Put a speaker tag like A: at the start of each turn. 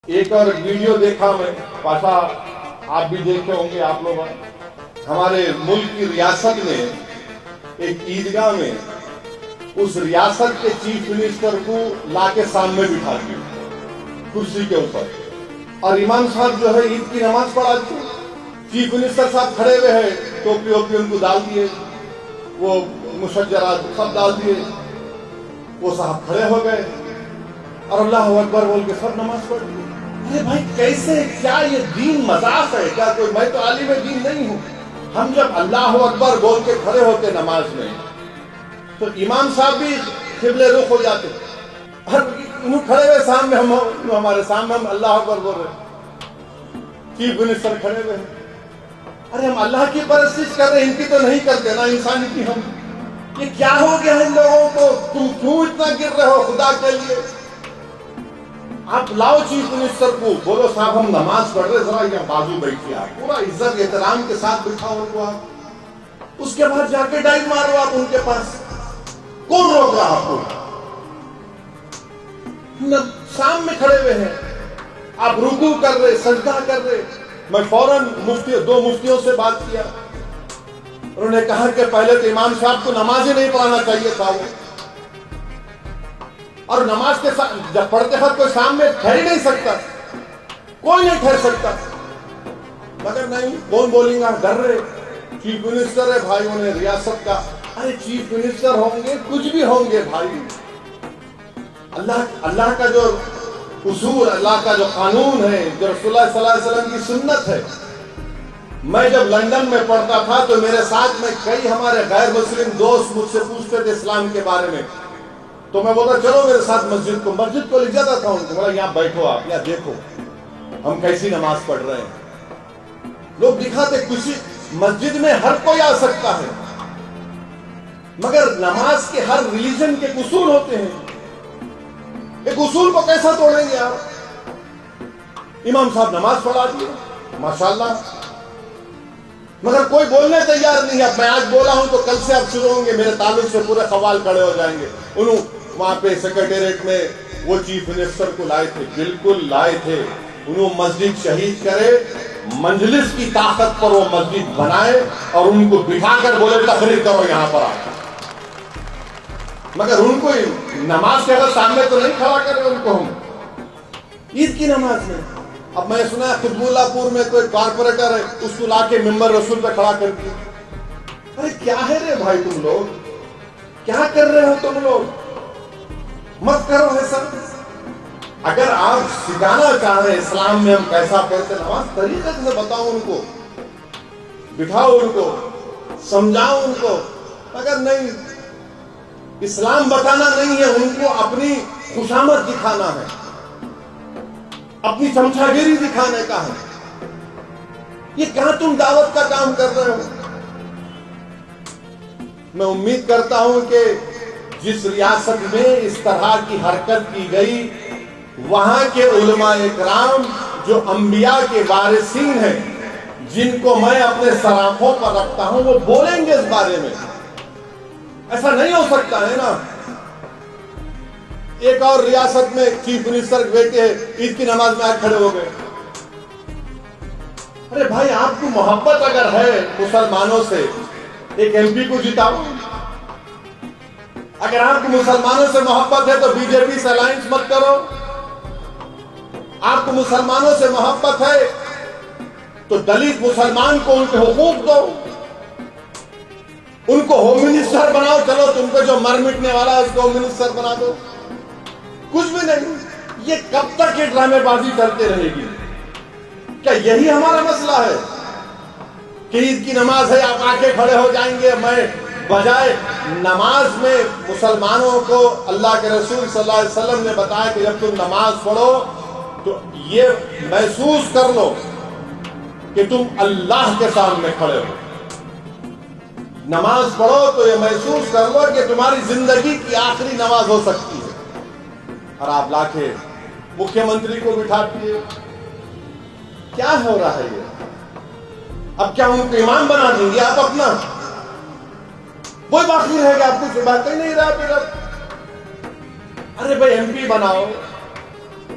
A: ایک اور ویڈیو دیکھا میں پاشا، آپ بھی دیکھے ہوں گے آپ لوگ، ہمارے ملک کی ریاست میں ایک عیدگاہ میں اس ریاست کے چیف منسٹر کو لا کے سامنے بٹھا دیا کرسی کے اوپر، اور امام صاحب جو ہے عید کی نماز پڑھا دی. چیف منسٹر صاحب کھڑے ہوئے ہیں، ٹوپی ووپی ان کو ڈال دیے، وہ مشجرات سب ڈال دیے، وہ صاحب کھڑے ہو گئے اور اللہ اکبر بول کے سب نماز پڑھ دی. ارے بھائی کیسے، کیا یہ دین مذاق ہے کیا؟ کوئی، میں تو عالم دین نہیں ہوں. ہم جب اللہ اکبر بول کے کھڑے ہوتے نماز میں تو امام صاحب بھی قبلے رخ ہو جاتے، اور انہوں کھڑے ہوئے سامنے، ہمارے سامنے ہم اللہ اکبر بول رہے، چیف منسٹر کھڑے ہوئے ہیں. ارے ہم اللہ کی پرستش کر رہے ہیں، ان کی تو نہیں کرتے نا انسانی کی. ہم یہ کیا ہو گیا ان لوگوں کو؟ تم کیوں اتنا گر رہے ہو خدا کے لیے؟ آپ لاؤ چیف منسٹر کو، بولو صاحب ہم نماز پڑھ رہے، ذرا یہاں بازو بیٹھیے، آپ پورا عزت احترام کے ساتھ بٹھاؤ ان کو. آپ اس کے بعد جا کے ڈائیو مارو آپ ان کے پاس. کون روک رہا آپ کو؟ سامنے کھڑے ہوئے ہیں، آپ رکوع کر رہے، سجدہ کر رہے. میں فوراً دو مفتیوں سے بات کیا، انہوں نے کہا کہ پہلے تو امام صاحب کو نماز ہی نہیں پڑھانا چاہیے تھا وہ، اور نماز کے ساتھ جب پڑھتے وقت کوئی سامنے ٹھہر ہی نہیں سکتا، کوئی نہیں ٹھہر سکتا. مگر نہیں، کون بولیں گا، ڈر رہے. چیف منسٹر ہے بھائی، انہیں ریاست کا، ارے چیف منسٹر ہوں گے کچھ بھی ہوں گے بھائی، اللہ کا جو اصول، اللہ کا جو قانون ہے، جو رسول اللہ صلی اللہ علیہ وسلم کی سنت ہے. میں جب لندن میں پڑھتا تھا تو میرے ساتھ میں کئی ہمارے غیر مسلم دوست مجھ سے پوچھتے تھے اسلام کے بارے میں، تو میں بولتا چلو میرے ساتھ مسجد کو لے جاتا تھا ان کو، بولا یہاں بیٹھو آپ، یہاں دیکھو ہم کیسی نماز پڑھ رہے ہیں. لوگ دکھاتے کسی مسجد میں ہر کوئی آ سکتا ہے، مگر نماز کے ہر ریلیجن کے اصول ہوتے ہیں. ایک اصول کو کیسا توڑیں گے آپ؟ امام صاحب نماز پڑھا دیے ماشاءاللہ، مگر کوئی بولنے تیار نہیں ہے. اب میں آج بولا ہوں تو کل سے اب شروع ہوں گے، میرے تعلق سے پورے قوال کھڑے ہو جائیں گے. انہوں وہاں پہ سیکرٹریٹ میں وہ چیف منسٹر کو لائے تھے، بالکل لائے تھے. انہوں مسجد شہید کرے، مجلس کی طاقت پر وہ مسجد بنائے اور ان کو بٹھا کر بولے تقریر کرو یہاں پر آ. مگر ان کو نماز کے سامنے تو نہیں کھڑا کرے ان کو ہم عید کی نماز میں. اب میں سنا ہے قطب اللہ پور میں کوئی کارپوریٹر ہے، اس کو لا کے ممبر رسول پہ کھڑا کر دیا. ارے کیا ہے رے بھائی، تم لوگ کیا کر رہے ہو؟ تم لوگ مت کرو ایسا. اگر آپ سکھانا چاہ رہے اسلام میں ہم کیسا پڑھتے نماز، طریقے سے بتاؤ ان کو، بٹھاؤ ان کو، سمجھاؤ ان کو. اگر نہیں، اسلام بتانا نہیں ہے ان کو، اپنی خوشامد دکھانا ہے، اپنی چمچا گیری دکھانے کا ہے. یہ کہاں تم دعوت کا کام کر رہے ہو؟ میں امید کرتا ہوں کہ جس ریاست میں اس طرح کی حرکت کی گئی، وہاں کے علماء اکرام جو انبیاء کے وارثین ہیں، جن کو میں اپنے سراخوں پر رکھتا ہوں، وہ بولیں گے اس بارے میں. ایسا نہیں ہو سکتا ہے نا. ایک اور ریاست میں چیف منسٹر بیٹے عید کی نماز میں آج کھڑے ہو گئے. ارے بھائی آپ کو محبت اگر ہے مسلمانوں سے، ایک ایم پی کو جتاؤ. اگر آپ کو مسلمانوں سے محبت ہے تو بی جے پی سے الائنس مت کرو. آپ کو مسلمانوں سے محبت ہے تو دلت مسلمان کو ان کے حقوق دو، ان کو ہوم منسٹر بناؤ. چلو تم کو جو مر مٹنے والا ہے اس کو ہوم منسٹر بنا دو. کچھ بھی نہیں. یہ کب تک یہ ڈرامے بازی چلتے رہے گی؟ کیا یہی ہمارا مسئلہ ہے کہ عید کی نماز ہے آپ آ کے کھڑے ہو جائیں گے؟ میں بجائے نماز میں مسلمانوں کو اللہ کے رسول صلی اللہ علیہ وسلم نے بتایا کہ جب تم نماز پڑھو تو یہ محسوس کر لو کہ تم اللہ کے سامنے کھڑے ہو. نماز پڑھو تو یہ محسوس کر لو کہ تمہاری زندگی کی آخری نماز ہو سکتی ہے. اور آپ لا کے مکھیہ منتری کو بٹھا دیے. کیا ہو رہا ہے یہ؟ اب کیا ان کو امام بنا دیں گے آپ اپنا؟ کوئی باقی رہے گا؟ آپ کچھ باقی نہیں رہا پھر اب. ارے بھائی ایم پی بناؤ،